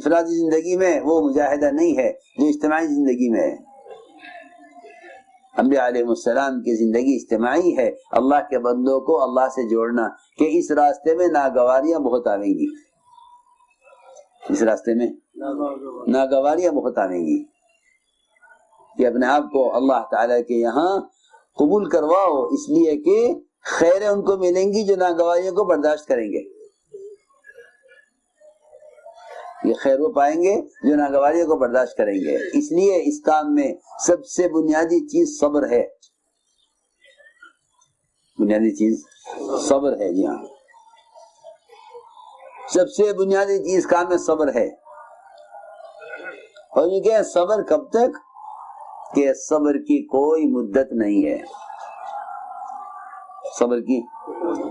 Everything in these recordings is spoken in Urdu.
انفرادی زندگی میں وہ مجاہدہ نہیں ہے جو اجتماعی زندگی میں ہے۔ انبیاء علیہ السلام کی زندگی اجتماعی ہے، اللہ کے بندوں کو اللہ سے جوڑنا، کہ اس راستے میں ناگواریاں بہت آئیں گی، اس راستے میں ناگواریاں بہت آئیں گی، کہ اپنے آپ کو اللہ تعالیٰ کے یہاں قبول کرواؤ، اس لیے کہ خیریں ان کو ملیں گی جو ناگواریوں کو برداشت کریں گے، یہ خیر وہ پائیں گے جو ناگواریوں کو برداشت کریں گے۔ اس لیے اس کام میں سب سے بنیادی چیز صبر ہے، بنیادی چیز صبر ہے، جی ہاں، سب سے بنیادی چیز کام میں صبر ہے۔ اور یہ کہ صبر کب تک؟ کہ صبر کی کوئی مدت نہیں ہے، صبر کی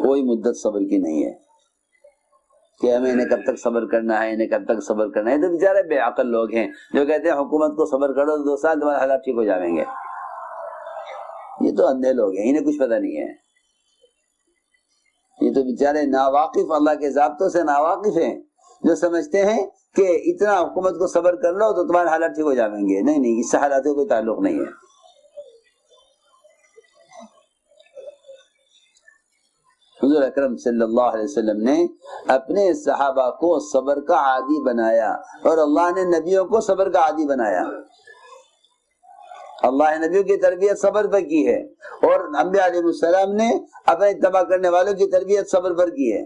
کوئی مدت صبر کی نہیں ہے، کہ ہمیں انہیں کب تک صبر کرنا ہے، انہیں کب تک صبر کرنا ہے۔ تو بیچارے بے عقل لوگ ہیں جو کہتے ہیں حکومت کو صبر کرو 2 سال تمہارے حالات ٹھیک ہو جائیں گے، یہ تو اندھے لوگ ہیں، انہیں کچھ پتہ نہیں ہے، یہ تو بیچارے ناواقف، اللہ کے ضابطوں سے ناواقف ہیں، جو سمجھتے ہیں کہ اتنا حکومت کو صبر کر لو تو تمہارے حالات ٹھیک ہو جائیں گے۔ نہیں نہیں، اس سے حالات کا کوئی تعلق نہیں ہے۔ حضور اکرم صلی اللہ علیہ وسلم نے اپنے صحابہ کو صبر کا عادی بنایا، اور اللہ نے نبیوں کو صبر کا عادی بنایا۔ اللہ نے نبیوں کی تربیت صبر پر کی ہے، اور انبیاء علیہ السلام نے اپنے اتباع کرنے والوں کی تربیت صبر پر کی ہے۔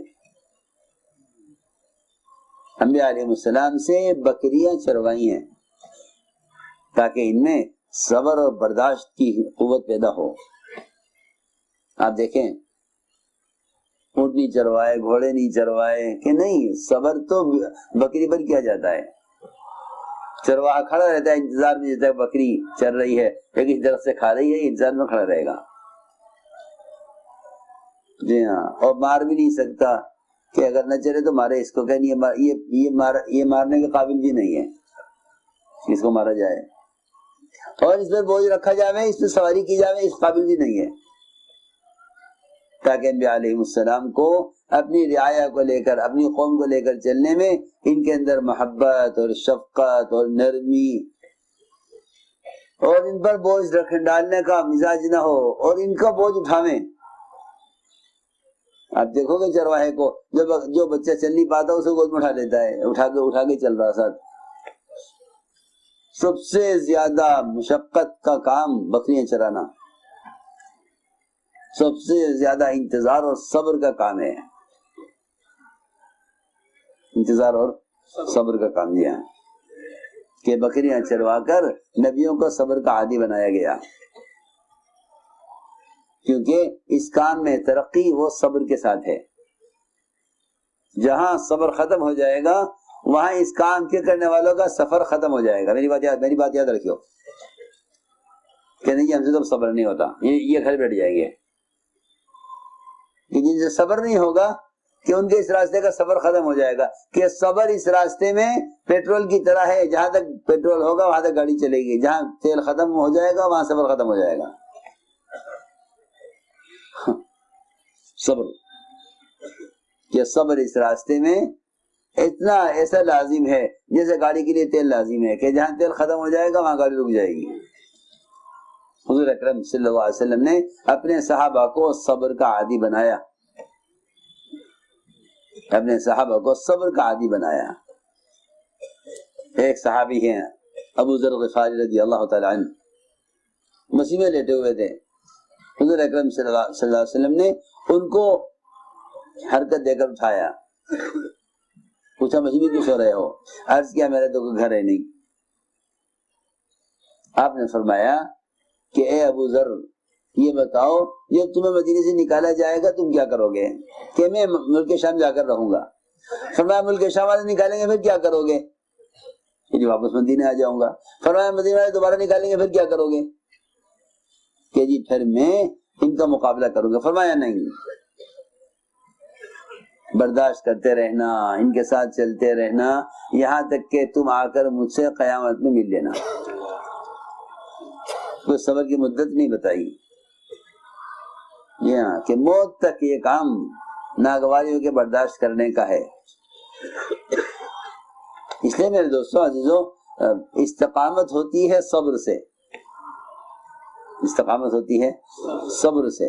انبیاء علیہ السلام سے بکریاں چروائی ہیں تاکہ ان میں صبر اور برداشت کی قوت پیدا ہو۔ آپ دیکھیں، اونٹ نہیں چروائے، گھوڑے نہیں چروائے، کہ نہیں، صبر تو بکری پر کیا جاتا ہے۔ چرواہا کھڑا رہتا ہے انتظار میں، جب تک بکری چر رہی ہے یا کسی درخت سے کھا رہی ہے، انتظار میں کھڑا رہے گا، جی ہاں، اور مار بھی نہیں سکتا، کہ اگر نہ چلے تو مارے اس کو، کہ یہ مارنے کے قابل بھی نہیں ہے، اس کو مارا جائے، اور اس پر بوجھ رکھا جائے، اس پہ سواری کی جائے، اس قابل بھی نہیں ہے۔ تاکہ انبیاء علیہ السلام کو اپنی رعایا کو لے کر، اپنی قوم کو لے کر چلنے میں ان کے اندر محبت اور شفقت اور نرمی، اور ان پر بوجھ ڈالنے کا مزاج نہ ہو، اور ان کا بوجھ اٹھاویں۔ آپ دیکھو گے چرواہے کو، جو بچہ چل نہیں پاتا اسے گود میں اٹھا لیتا ہے، اٹھا کے چل رہا ساتھ۔ سب سے زیادہ مشقت کا کام بکریاں چرانا، سب سے زیادہ انتظار اور صبر کا کام ہے، انتظار اور صبر کا کام یہ ہے کہ بکریاں چروا کر نبیوں کو صبر کا عادی بنایا گیا، کیونکہ اس کام میں ترقی وہ صبر کے ساتھ ہے۔ جہاں صبر ختم ہو جائے گا وہاں اس کام کے کرنے والوں کا سفر ختم ہو جائے گا۔ میری بات یاد رکھیو کہ نہیں ہم سے تو صبر نہیں ہوتا، یہ گھر بیٹھ جائیں گے، کہ جن سے صبر نہیں ہوگا کہ ان کے اس راستے کا سفر ختم ہو جائے گا، کہ صبر اس راستے میں پیٹرول کی طرح ہے، جہاں تک پیٹرول ہوگا وہاں تک گاڑی چلے گی، جہاں تیل ختم ہو جائے گا وہاں سفر ختم ہو جائے گا۔ صبر، کہ صبر اس راستے میں اتنا ایسا لازم ہے جیسے گاڑی کے لیے تیل لازم ہے، کہ جہاں تیل ختم ہو جائے گا وہاں گاڑی رک جائے گی۔ حضور اکرم صلی اللہ علیہ وسلم نے اپنے صحابہ کو صبر کا عادی بنایا، اپنے صحابہ کو صبر کا عادی بنایا۔ ایک صحابی ہیں ابو ذر غفاری رضی اللہ تعالی عنہ، مسیح میں لیٹے ہوئے تھے، حضور اکرم صلی اللہ علیہ وسلم نے ان کو حرکت دے کر اٹھایا، پوچھا مسیح میں کیوں سو رہے ہو؟ عرض کیا میرے تو کوئی گھر ہے نہیں۔ آپ نے فرمایا کہ اے ابو ذر، یہ بتاؤ جب تمہیں مدینے سے نکالا جائے گا تم کیا کرو گے؟ کہ میں ملک شام جا کر رہوں گا۔ فرمایا ملک شام والے نکالیں گے پھر کیا کرو گے؟ کہ واپس مدینے آ جاؤں گا۔ فرمایا مدینے والے دوبارہ نکالیں گے پھر کیا کرو گے؟ کہ جی پھر میں ان کا مقابلہ کروں گا۔ فرمایا نہیں، برداشت کرتے رہنا، ان کے ساتھ چلتے رہنا، یہاں تک کہ تم آ کر مجھ سے قیامت میں مل لینا۔ کوئی صبر کی مدت نہیں بتائی، یہ کہ موت تک یہ کام ناگواریوں کے برداشت کرنے کا ہے۔ اس لیے میرے دوستوں عزیزوں، استقامت ہوتی ہے صبر سے، استقامت ہوتی ہے صبر سے،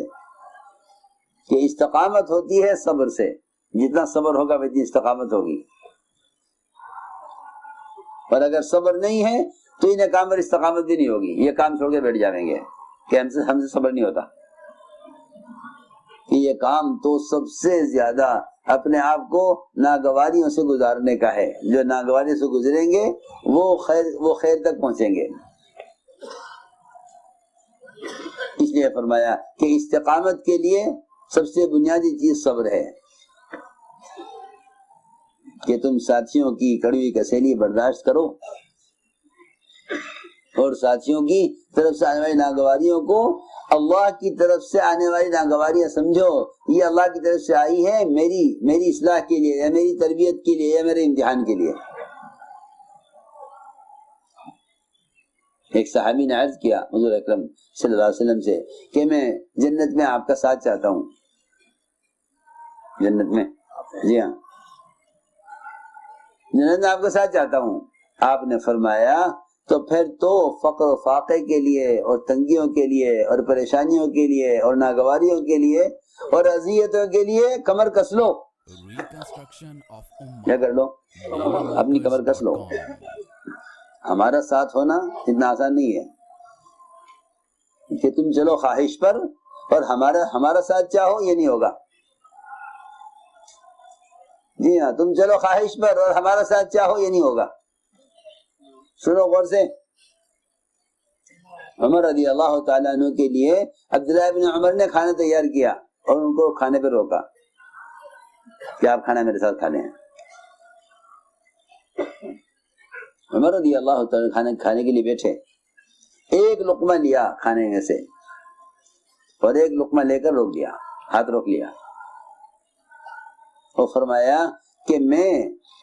کہ استقامت ہوتی ہے صبر سے، جتنا صبر ہوگا اتنی استقامت ہوگی۔ اور اگر صبر نہیں ہے تو انہیں کام پر استقامت بھی نہیں ہوگی، یہ کام چھوڑ کے بیٹھ جائیں گے کہ ہم سے صبر نہیں ہوتا۔ کہ یہ کام تو سب سے زیادہ اپنے آپ کو ناگواریوں سے گزارنے کا ہے، جو ناگواریوں سے گزریں گے وہ خیر تک پہنچیں گے۔ اس لیے فرمایا کہ استقامت کے لیے سب سے بنیادی چیز صبر ہے، کہ تم ساتھیوں کی کڑوی کسیلی برداشت کرو اور ساتھیوں کی طرف سے آنے والی ناگواریوں کو اللہ کی طرف سے آنے والی ناگواریاں سمجھو، یہ اللہ کی طرف سے آئی ہے میری اصلاح کے لیے، یا میری تربیت کے لیے، یا میرے امتحان کے لیے۔ ایک صحابی نے عرض کیا حضور اکرم صلی اللہ علیہ وسلم سے کہ میں جنت میں آپ کا ساتھ چاہتا ہوں، جنت میں، جی ہاں جنت میں آپ کا ساتھ چاہتا ہوں۔ آپ نے فرمایا تو پھر تو فقر و فاقے کے لیے اور تنگیوں کے لیے اور پریشانیوں کے لیے اور ناگواریوں کے لیے اور اذیتوں کے لیے کمر کس لو، کیا کر لو، اپنی کمر کس لو۔ ہمارا ساتھ ہونا اتنا آسان نہیں ہے کہ تم چلو خواہش پر اور ہمارا ساتھ چاہو، یہ نہیں ہوگا۔ جی ہاں، تم چلو خواہش پر اور ہمارا ساتھ چاہو، یہ نہیں ہوگا۔ سنو غور سے، عمر رضی اللہ تعالیٰ عنہ کے لیے عبداللہ بن عمر نے کھانا تیار کیا اور ان کو کھانے پہ روکا کہ آپ کھانا میرے ساتھ کھا لیں۔ عمر رضی اللہ تعالیٰ کھانے کے لیے بیٹھے، ایک لقمہ لیا کھانے میں سے اور ایک لقمہ لے کر روک دیا، ہاتھ روک لیا اور فرمایا کہ میں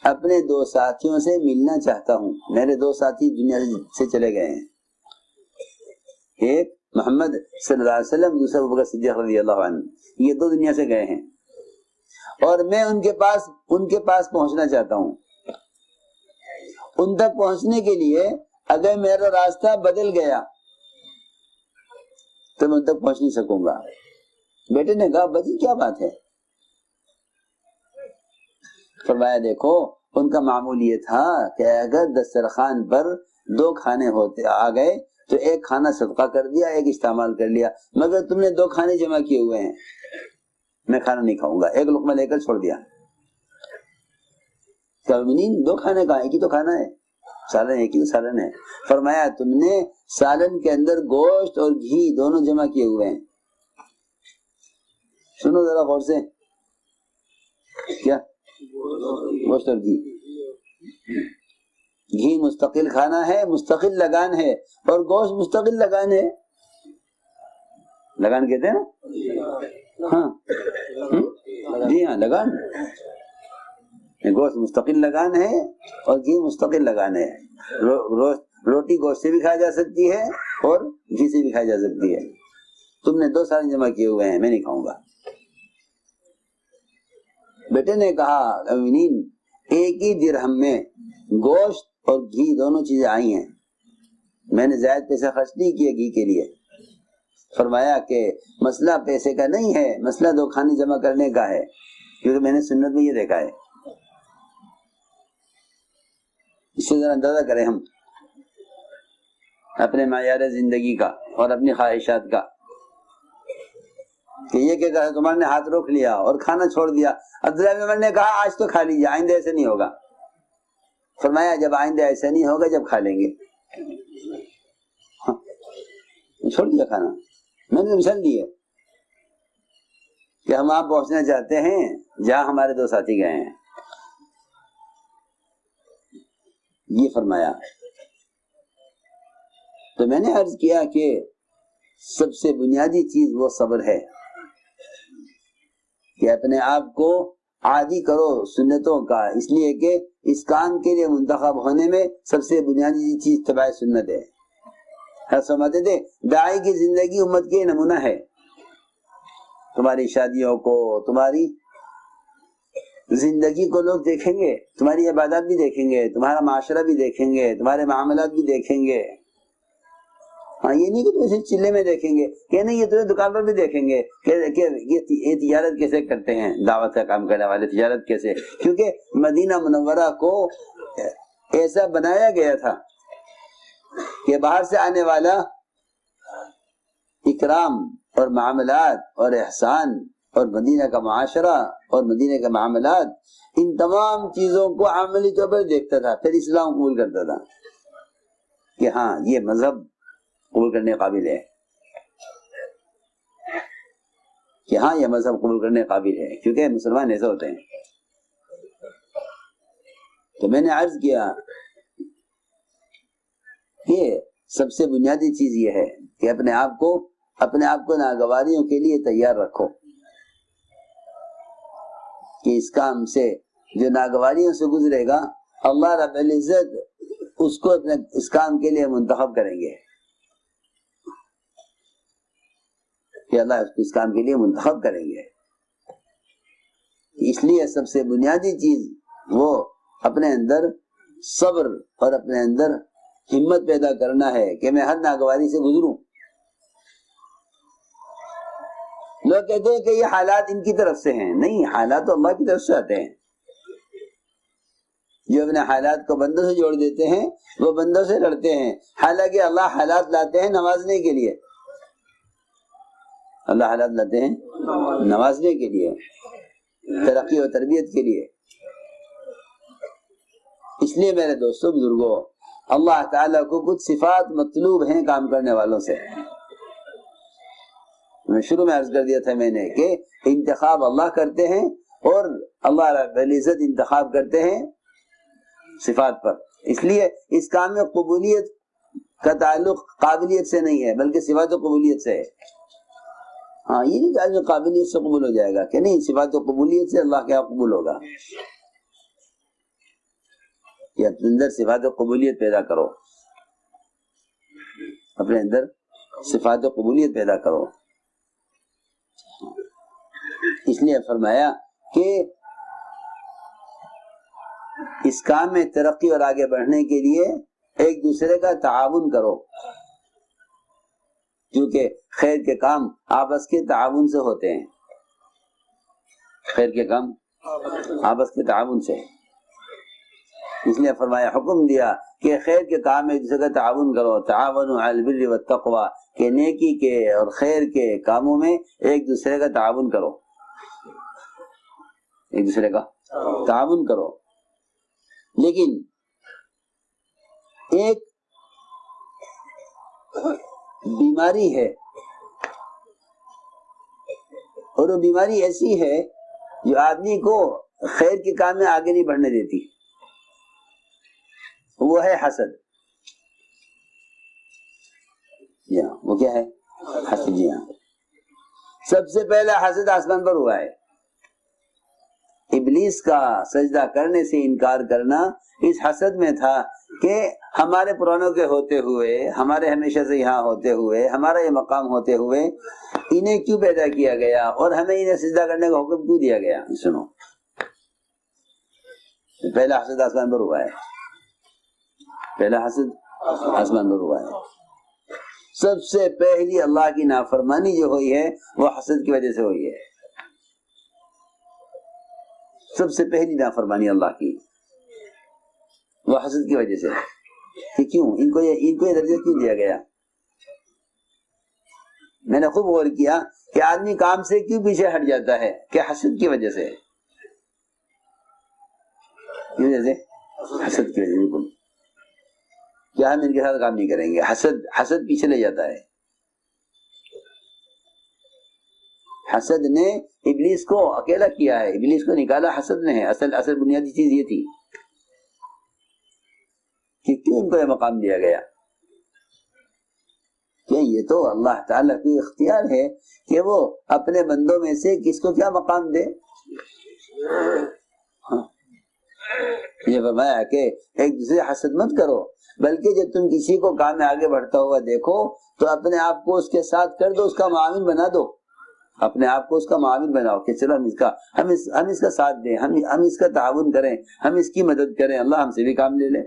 اپنے دو ساتھیوں سے ملنا چاہتا ہوں، میرے دو ساتھی دنیا سے چلے گئے ہیں، ایک محمد صلی اللہ علیہ وسلم، دوسرا ابوبکر صدیق رضی اللہ عنہ، یہ دو دنیا سے گئے ہیں اور میں ان کے پاس پہنچنا چاہتا ہوں۔ ان تک پہنچنے کے لیے اگر میرا راستہ بدل گیا تو میں ان تک پہنچ نہیں سکوں گا۔ بیٹے نے کہا بجی کیا بات ہے؟ فرمایا دیکھو ان کا معمول یہ تھا کہ اگر دسترخوان پر دو کھانے آ گئے تو ایک کھانا صدقہ کر دیا، ایک استعمال کر لیا، مگر تم نے دو کھانے جمع کیے ہوئے ہیں، میں کھانا نہیں کھاؤں گا، ایک لقمہ لے کر چھوڑ دیا۔ دو کھانے کہاں، ایک ہی تو کھانا ہے، سالن ایک ہی تو سالن ہے۔ فرمایا تم نے سالن کے اندر گوشت اور گھی دونوں جمع کیے ہوئے ہیں۔ سنو ذرا غور سے، کیا گوشت اور گھی مستقل کھانا ہے، مستقل لگان ہے، اور گوشت مستقل لگان ہے، لگان کہتے ہیں نا، ہاں جی ہاں لگان، گوشت مستقل لگان ہے اور گھی مستقل لگان ہے۔ روٹی گوشت سے بھی کھائی جا سکتی ہے اور گھی سے بھی کھائی جا سکتی ہے۔ تم نے دو سالن جمع کیے ہوئے ہیں، میں نہیں کھاؤں گا۔ بیٹے نے کہا امینین ایک ہی درہم میں گوشت اور گھی دونوں چیزیں آئی ہیں، میں نے زائد پیسے خرچ نہیں کیے گھی کے لیے۔ فرمایا کہ مسئلہ پیسے کا نہیں ہے، مسئلہ دو کھانے جمع کرنے کا ہے، کیونکہ میں نے سنت میں یہ دیکھا ہے۔ اس سے ذرا اندازہ کریں ہم اپنے معیار زندگی کا اور اپنی خواہشات کا، کہ یہ کہ تمہارے نے ہاتھ روک لیا اور کھانا چھوڑ دیا۔ عبداللہ بن عمر نے کہا آج تو کھا لیجیے، آئندہ ایسے نہیں ہوگا۔ فرمایا جب آئندہ ایسا نہیں ہوگا جب کھا لیں گے۔ چھوڑ دیا کھانا۔ میں نے مثال دی ہے کہ ہم آپ پہنچنا چاہتے ہیں جہاں ہمارے دو ساتھی گئے ہیں، یہ فرمایا۔ تو میں نے عرض کیا کہ سب سے بنیادی چیز وہ صبر ہے، کہ اپنے آپ کو عادی کرو سنتوں کا، اس لیے کہ اس کام کے لیے منتخب ہونے میں سب سے بنیادی چیز اتباع سنت ہے۔ سمجھتے تھے داعی کی زندگی امت کے نمونہ ہے، تمہاری شادیوں کو، تمہاری زندگی کو لوگ دیکھیں گے، تمہاری عبادات بھی دیکھیں گے، تمہارا معاشرہ بھی دیکھیں گے، تمہارے معاملات بھی دیکھیں گے. ہاں یہ نہیں کہ تم اسے چلے میں دیکھیں گے، کہ نہیں یہ تمہیں دکان پر بھی دیکھیں گے کہ یہ تجارت کیسے کرتے ہیں، دعوت کا کام کرنے والے تجارت کیسے. کیونکہ مدینہ منورہ کو ایسا بنایا گیا تھا کہ باہر سے آنے والا اکرام اور معاملات اور احسان اور مدینہ کا معاشرہ اور مدینہ کے معاملات، ان تمام چیزوں کو عملی طور پر دیکھتا تھا، پھر اسلام قبول کرتا تھا کہ ہاں یہ مذہب قبول کرنے قابل ہے، کہ ہاں یہ مذہب قبول کرنے قابل ہے، کیونکہ مسلمان ایسے ہوتے ہیں. تو میں نے عرض کیا کہ سب سے بنیادی چیز یہ ہے کہ اپنے آپ کو ناگواریوں کے لیے تیار رکھو، کہ اس کام سے جو ناگواریوں سے گزرے گا اللہ رب العزت اس کو اپنے اس کام کے لیے منتخب کریں گے، کہ اللہ اس کام کے لیے منتخب کریں گے. اس لیے سب سے بنیادی چیز وہ اپنے اندر صبر اور اپنے اندر ہمت پیدا کرنا ہے کہ میں ہر ناگواری سے گزروں. لوگ کہتے ہیں کہ یہ حالات ان کی طرف سے ہیں، نہیں، حالات تو اللہ کی طرف سے آتے ہیں. جو اپنے حالات کو بندوں سے جوڑ دیتے ہیں وہ بندوں سے لڑتے ہیں، حالانکہ اللہ حالات لاتے ہیں نوازنے کے لیے. اللہ حالات لاتے ہیں نوازنے کے لیے، ترقی و تربیت کے لیے. اس لیے میرے دوستوں بزرگوں، اللہ تعالیٰ کو کچھ صفات مطلوب ہیں کام کرنے والوں سے. میں شروع میں عرض کر دیا تھا میں نے کہ انتخاب اللہ کرتے ہیں اور اللہ رب العزت انتخاب کرتے ہیں صفات پر. اس لیے اس کام میں قبولیت کا تعلق قابلیت سے نہیں ہے بلکہ صفات و قبولیت سے ہے. ہاں یہ نہیں کہ قابلیت سے قبول ہو جائے گا، کہ نہیں، صفات و قبولیت سے اللہ کے یہاں قبول ہوگا. کہ اپنے اندر صفات و قبولیت پیدا کرو، اپنے اندر صفات و قبولیت پیدا کرو. اس لیے فرمایا کہ اس کام میں ترقی اور آگے بڑھنے کے لیے ایک دوسرے کا تعاون کرو، کیونکہ خیر کے کام آپس کے تعاون سے ہوتے ہیں. خیر کے کام آپس کے تعاون سے. اس لیے فرمایا، حکم دیا کہ خیر کے کام میں ایک دوسرے کا تعاون کرو. تعاونوا علی البر والتقوی، کہ نیکی کے اور خیر کے کاموں میں ایک دوسرے کا تعاون کرو، ایک دوسرے کا تعاون کرو. لیکن ایک بیماری ہے، اور وہ بیماری ایسی ہے جو آدمی کو خیر کے کام میں آگے نہیں بڑھنے دیتی، وہ ہے حسد. جی ہاں، وہ کیا ہے؟ حسد. جی ہاں، سب سے پہلا حسد آسمان پر ہوا ہے. ابلیس کا سجدہ کرنے سے انکار کرنا اس حسد میں تھا کہ ہمارے پرانوں کے ہوتے ہوئے، ہمارے ہمیشہ سے یہاں ہوتے ہوئے، ہمارا یہ مقام ہوتے ہوئے انہیں کیوں پیدا کیا گیا اور ہمیں انہیں سجدہ کرنے کا حکم کیوں دیا گیا. سنو، پہلا حسد آسمان پر ہوا ہے، پہلا حسد آسمان پر ہوا ہے. سب سے پہلی اللہ کی نافرمانی جو ہوئی ہے وہ حسد کی وجہ سے ہوئی ہے. سب سے پہلی نافرمانی اللہ کی وہ حسد کی وجہ سے. کہ کیوں ان کو یہ درجہ کیوں دیا گیا؟ میں نے خوب غور کیا کہ آدمی کام سے کیوں پیچھے ہٹ جاتا ہے، کہ حسد کی وجہ سے. کی وجہ سے؟ حسد کی وجہ سے. بالکل، کیا ہم ان کے ساتھ کام نہیں کریں گے، حسد پیچھے لے جاتا ہے. حسد نے ابلیس کو اکیلا کیا ہے، ابلیس کو نکالا حسد نے ہے. اصل بنیادی چیز یہ تھی کہ کیوں ان کو یہ مقام دیا گیا. کہ یہ تو اللہ تعالیٰ کی اختیار ہے کہ وہ اپنے بندوں میں سے کس کو کیا مقام دے. یہ فرمایا کہ ایک دوسرے حسد مت کرو، بلکہ جب تم کسی کو کام میں آگے بڑھتا ہوا دیکھو تو اپنے آپ کو اس کے ساتھ کر دو، اس کا معاون بنا دو. اپنے آپ کو اس کا معاون بناؤ کہ چلو ہم اس کا ساتھ دیں، ہم اس کا تعاون کریں، ہم اس کی مدد کریں، اللہ ہم سے بھی کام لے لیں۔